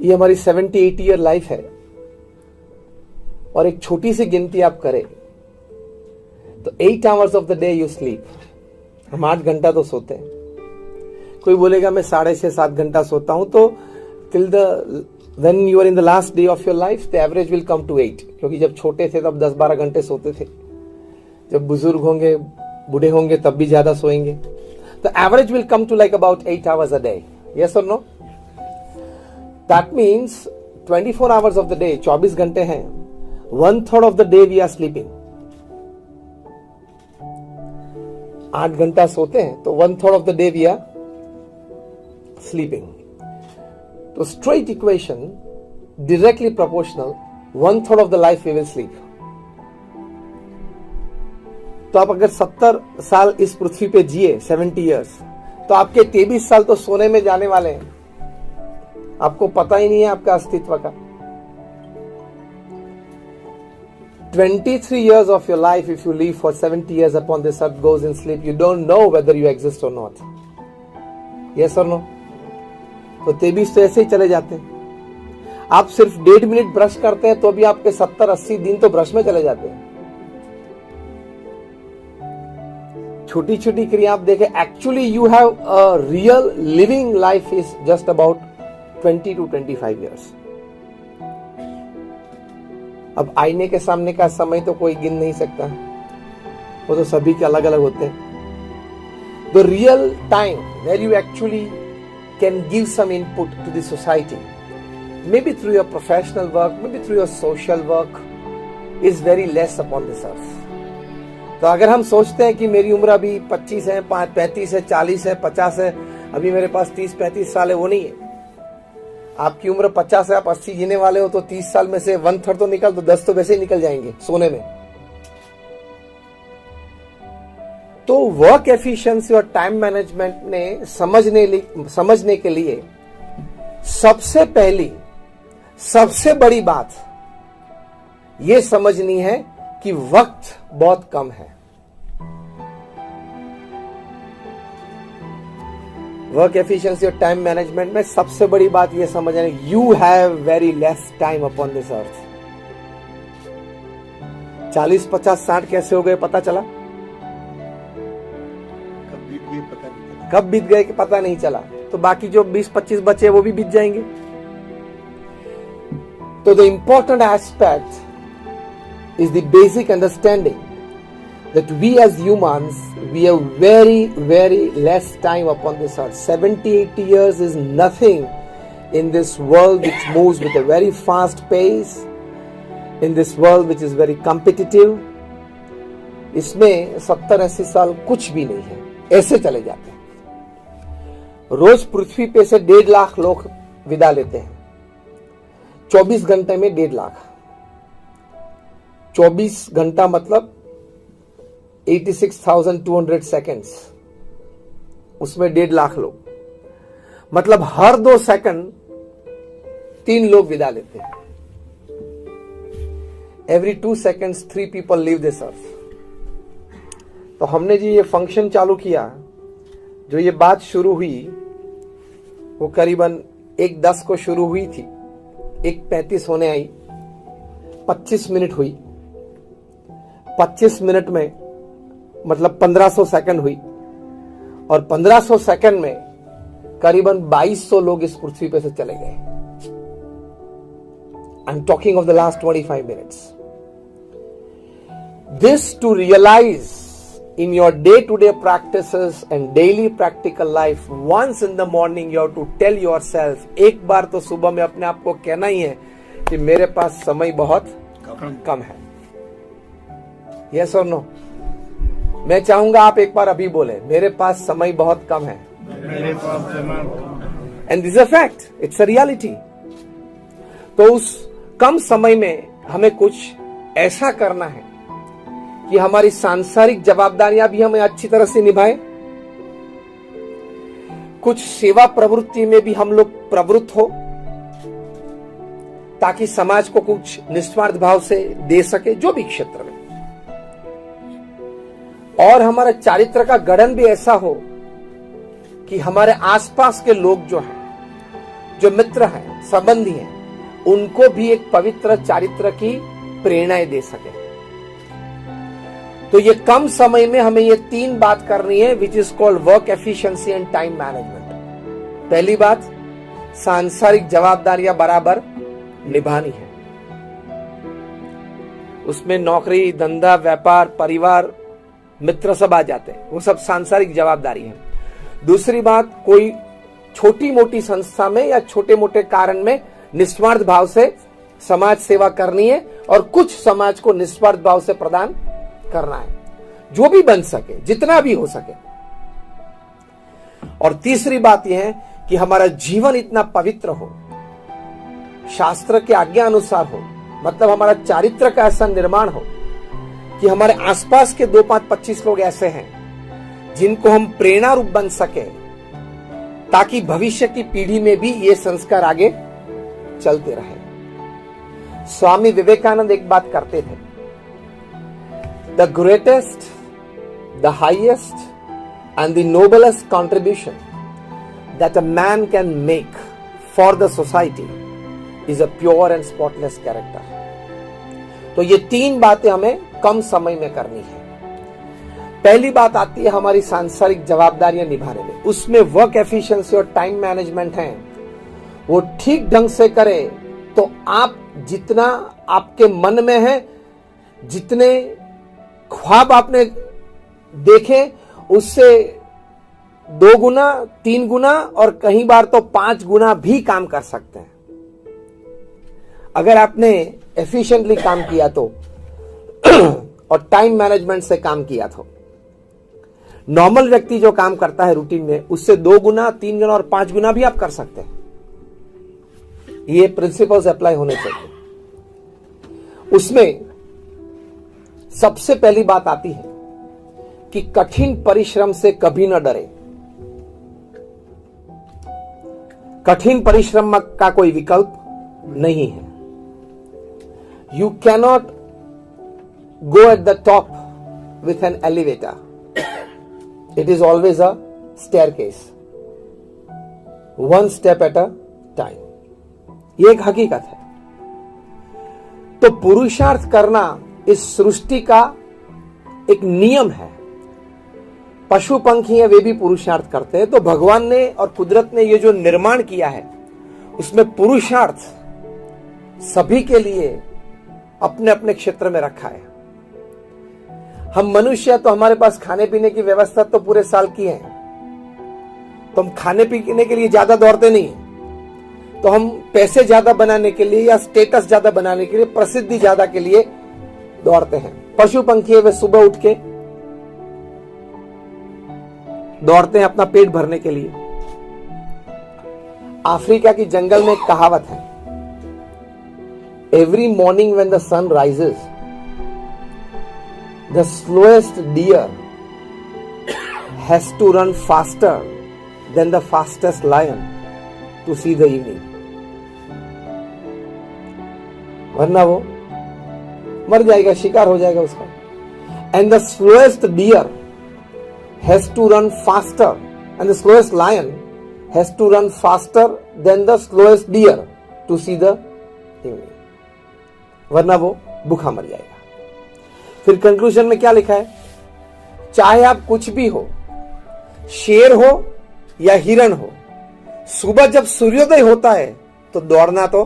ये हमारी 70-80 year life है और एक छोटी सी गिनती आप करें तो 8 hours of the day you sleep. हम 8 घंटा तो सोते हैं। कोई बोलेगा मैं 6.5-7 घंटा सोता हूं, तो till the when you are in the last day of your life the average will come to 8, क्योंकि जब छोटे थे तब 10-12 घंटे सोते थे, जब बुजुर्ग होंगे बूढ़े होंगे तब भी ज्यादा सोएंगे। The average will come to like about 8 hours a day. Yes और no? That means 24 hours of the day, 24 घंटे हैं, 1/3 of the day we are sleeping. 8 घंटा सोते हैं तो 1/3 of the day we are sleeping. तो straight equation, directly proportional, 1/3 of the life we will sleep. तो आप अगर 70 साल इस पृथ्वी पे जिए, 70 इयर्स, तो आपके 23 साल तो सोने में जाने वाले हैं। आपको पता ही नहीं है आपका अस्तित्व का। 23 years of your life, if you live for 70 years upon this earth, goes in sleep. You don't know whether you exist or not. Yes or no? तो 23 तो ऐसे ही चले जाते हैं। आप सिर्फ 1.5 मिनट ब्रश करते हैं तो भी आपके 70-80 दिन तो ब्रश में चले जाते हैं। छोटी छोटी क्रिया आप देखें, actually you have a real living life is just about 20 to 25 years. अब आईने के सामने का समय तो कोई गिन नहीं सकता, वो तो सभी के अलग अलग होते हैं। The real time where you actually can give some input to the society, maybe through your professional work, maybe through your social work, is very less upon this earth. तो अगर हम सोचते हैं कि मेरी उम्र अभी 25 है, 35 है, 40 है, 50 है, अभी मेरे पास 30-35 साल है, वो नहीं है। आपकी उम्र 50 है, आप 80 जीने वाले हो, तो 30 साल में से 1/3 तो निकल, तो 10 तो वैसे ही निकल जाएंगे सोने में। तो वर्क एफिशिएंसी और टाइम मैनेजमेंट ने समझने के लिए सबसे पहली, सबसे बड़ी बात यह समझनी है कि वक्त बहुत कम है। वर्क एफिशिएंसी और टाइम मैनेजमेंट में सबसे बड़ी बात यह समझना है, you have very less time upon this अर्थ। 40, 50, 60 कैसे हो गए पता चला? कब बीत गए कि पता नहीं चला। तो बाकी जो 20-25 बचे वो भी बीत जाएंगे। तो the important aspect is the basic understanding that we as humans, we have very less time upon this earth. 70-80 years is nothing in this world which moves with a very fast pace, in this world which is very competitive. इसमें 70-80 साल कुछ भी नहीं है, ऐसे चले जाते हैं। रोज पृथ्वी पे से 1.5 लाख लोग विदा लेते हैं। 24 घंटे में 1.5 लाख। 24 घंटा मतलब 86,200 सेकेंड्स, उसमें 1.5 लाख लोग, मतलब हर 2 सेकंड 3 लोग विदा लेते हैं। Every 2 seconds 3 people leave this earth. तो हमने जी ये फंक्शन चालू किया, जो ये बात शुरू हुई वो करीबन 1:10 को शुरू हुई थी, 1:35 होने आई, 25 मिनट हुई। 25 मिनट में मतलब 1500 सेकंड हुई, और 1500 सेकंड में करीबन 2200 लोग इस पृथ्वी पे से चले गए। I am talking of the last 25 minutes. This to realise in your day-to-day practices and daily practical life, once in the morning you have to tell yourself, एक बार तो सुबह में अपने आप को कहना ही है कि मेरे पास समय बहुत कम है। Yes or no? मैं चाहूंगा आप एक बार अभी बोले, मेरे पास समय बहुत कम है। And this is a fact, it's a reality. तो उस कम समय में हमें कुछ ऐसा करना है कि हमारी सांसारिक जवाबदारियां भी हमें अच्छी तरह से निभाएं, कुछ सेवा प्रवृत्ति में भी हम लोग प्रवृत्त हो, ताकि समाज को कुछ निस्वार्थ भाव से दे सके, जो भी क्षेत्र में, और हमारे चारित्र का गठन भी ऐसा हो कि हमारे आसपास के लोग जो हैं, जो मित्र हैं, संबंधी हैं, उनको भी एक पवित्र चारित्र की प्रेरणाएं दे सके। तो ये कम समय में हमें ये 3 बात करनी है, which is called work efficiency and time management. पहली बात, सांसारिक जवाबदारियां बराबर निभानी है। उसमें नौकरी, धंधा, व्यापार, परिवार, मित्र सब आ जाते हैं, वो सब सांसारिक जवाबदारी है। दूसरी बात, कोई छोटी मोटी संस्था में या छोटे मोटे कारण में निस्वार्थ भाव से समाज सेवा करनी है और कुछ समाज को निस्वार्थ भाव से प्रदान करना है, जो भी बन सके, जितना भी हो सके। और तीसरी बात यह है कि हमारा जीवन इतना पवित्र हो, शास्त्र के आज्ञा अनुसार हो, मतलब हमारा चारित्र का ऐसा निर्माण हो कि हमारे आसपास के 2, 5, 25 लोग ऐसे हैं जिनको हम प्रेरणा रूप बन सके, ताकि भविष्य की पीढ़ी में भी ये संस्कार आगे चलते रहे। स्वामी विवेकानंद एक बात करते थे, the greatest, the highest and the noblest contribution that a man can make for the society is a pure and spotless character. तो ये 3 बातें हमें कम समय में करनी है। पहली बात आती है हमारी सांसारिक जवाबदारियां निभाने में, उसमें वर्क एफिशिएंसी और टाइम मैनेजमेंट है, वो ठीक ढंग से करे तो आप जितना आपके मन में है, जितने ख्वाब आपने देखे, उससे 2 गुना, 3 गुना और कई बार तो 5 गुना भी काम कर सकते हैं, अगर आपने एफिशिएंटली काम किया तो और टाइम मैनेजमेंट से काम किया तो। नॉर्मल व्यक्ति जो काम करता है रूटीन में, उससे 2 गुना, 3 गुना और 5 गुना भी आप कर सकते हैं। ये प्रिंसिपल्स अप्लाई होने चाहिए। उसमें सबसे पहली बात आती है कि कठिन परिश्रम से कभी न डरे। कठिन परिश्रम का कोई विकल्प नहीं है। You cannot go at the top with an elevator, it is always a staircase, 1 step at a time. ये एक हकीकत है। तो पुरुषार्थ करना इस सृष्टि का एक नियम है। पशु पंखी है, वे भी पुरुषार्थ करते हैं। तो भगवान ने और कुदरत ने ये जो निर्माण किया है, उसमें पुरुषार्थ सभी के लिए अपने अपने क्षेत्र में रखा है। हम मनुष्य, तो हमारे पास खाने पीने की व्यवस्था तो पूरे साल की है, तो हम खाने पीने के लिए ज्यादा दौड़ते नहीं, तो हम पैसे ज्यादा बनाने के लिए या स्टेटस ज्यादा बनाने के लिए, प्रसिद्धि ज्यादा के लिए दौड़ते हैं। पशु पंखी है, वे सुबह उठ के दौड़ते हैं अपना पेट भरने के लिए। अफ्रीका की जंगल में एक कहावत है, every morning when the sun rises, the slowest deer has to run faster than the fastest lion to see the evening. वरना वो मर जाएगा, शिकार हो जाएगा उसका। And the slowest deer has to run faster and the slowest lion has to run faster than the slowest deer to see the evening, वरना वो भूखा मर जाएगा। फिर कंक्लूजन में क्या लिखा है, चाहे आप कुछ भी हो, शेर हो या हिरण हो, सुबह जब सूर्योदय होता है तो दौड़ना तो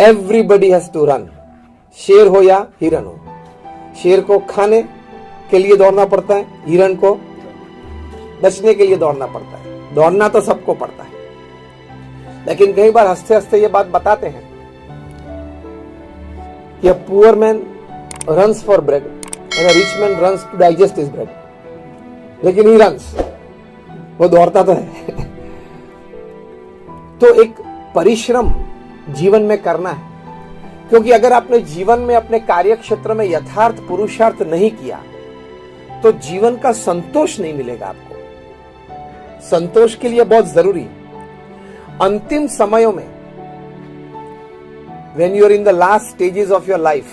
एवरीबडी हैज टू रन, शेर हो या हिरण हो। शेर को खाने के लिए दौड़ना पड़ता है, हिरण को बचने के लिए दौड़ना पड़ता है। दौड़ना तो सबको पड़ता है, लेकिन कई बार हंसते हंसते ये बात बताते हैं कि a poor man runs for bread and a rich man runs to digest his bread, लेकिन ही रन्स, वो दौड़ता तो है। तो एक परिश्रम जीवन में करना है, क्योंकि अगर आपने जीवन में अपने कार्य क्षेत्र में यथार्थ पुरुषार्थ नहीं किया तो जीवन का संतोष नहीं मिलेगा आपको। संतोष के लिए बहुत जरूरी अंतिम समयों में, when you are in the last stages of your life,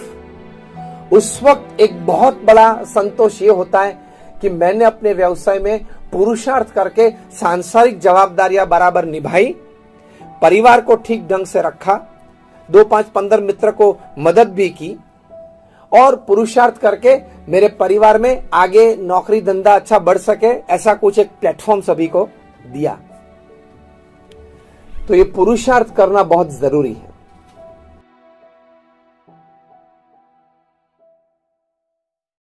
उस वक्त एक बहुत बड़ा संतोष ये होता है कि मैंने अपने व्यवसाय में पुरुषार्थ करके सांसारिक जवाबदारियां बराबर निभाई, परिवार को ठीक ढंग से रखा, 2, 5, 15 मित्र को मदद भी की और पुरुषार्थ करके मेरे परिवार में आगे नौकरी धंधा अच्छा बढ़ सके, ऐसा कुछ एक प्लेटफॉर्म सभी को दिया। तो ये पुरुषार्थ करना बहुत जरूरी है।